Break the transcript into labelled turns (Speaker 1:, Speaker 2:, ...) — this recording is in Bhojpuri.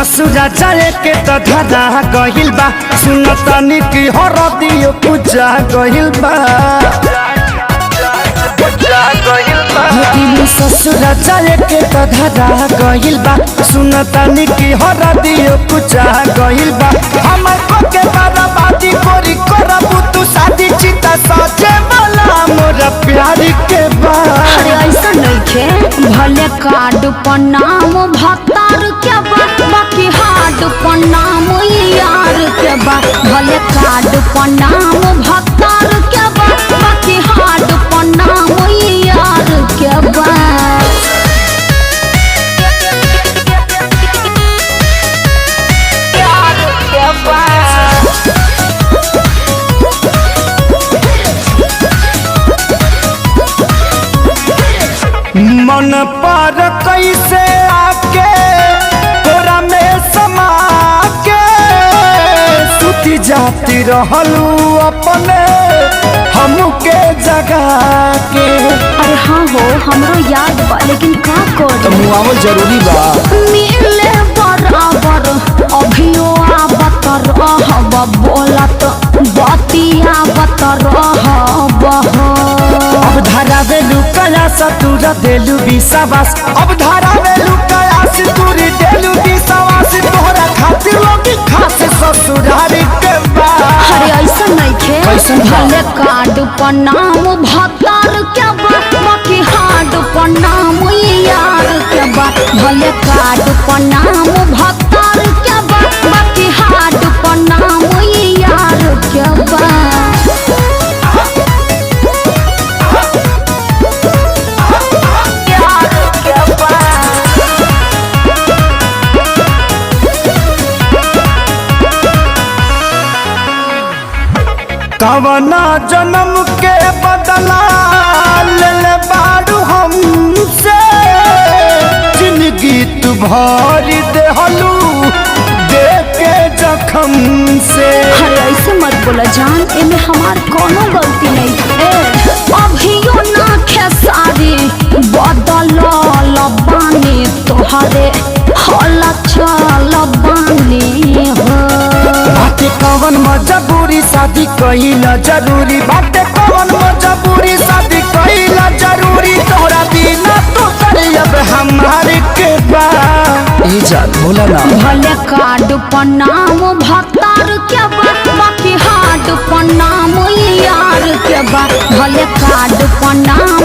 Speaker 1: ससुरा जाए के तो धरा गहिल बा सुनतनी की हरदियो पूजा गहिल बा ससुरा जाए के तो धरा गहिल बा सुनतनी की हरदियो पूजा गहिल बा हमर को के बर्बादी कोरी करबू तू शादी चिता सजे वाला मोर प्यारी के बा।
Speaker 2: अरे ऐसा नइखे भले कार्ड पर नाम भतार के बा बाकी हार्ड पर नाम यार के बा। भले कार्ड पर नाम भतार के बा बाकी हार्ड पर नाम यार के बा।
Speaker 1: मन पर कैसे आके तोरा में समा के सुती जाती रहलू अपने हमके जगा के।
Speaker 2: अरे हाँ हो हमरो याद बा लेकिन का कर
Speaker 1: मुआवल जरूरी बा
Speaker 2: मिले बराबर अभियो आवत रहब बोलत बतिया बत रहब।
Speaker 1: अब धारा वेलू कया सतुरा देलू विश्वास अब धारा वेलू कया सतुरी देलू विश्वास तोहरा खातिर लोग खास ससुरारी के बा।
Speaker 2: अरे ऐसा नइखे भले कार्ड पर नाम भतार के बा बाकी हार्ड पर नाम यार के बा। भले कार्ड पर नाम भतार के बा बाकी हार्ड पर नाम यार के बा।
Speaker 1: कवना जन्म के बदला ले बाड़ू हमसे जिंदगी तू भरी देहलू देख के जखम से।
Speaker 2: अरे ऐसे मत बोला जान एमे हमार कोनो गलती नहीं है। अभियो ना खेसारी बदल लबानी तोहरे हला चल बानी हो।
Speaker 1: बाटे कवन मजबूरी शादी कहिला जरूरी बाटे कवन मजबूरी शादी कहिला जरूरी तोरा बिना तो अब हमारे के बा। ई जान बोला ना
Speaker 2: भले कार्ड पर नाम भतार के बा बाकी हार्ड पर नाम यार के बा। भले कार्ड पर नाम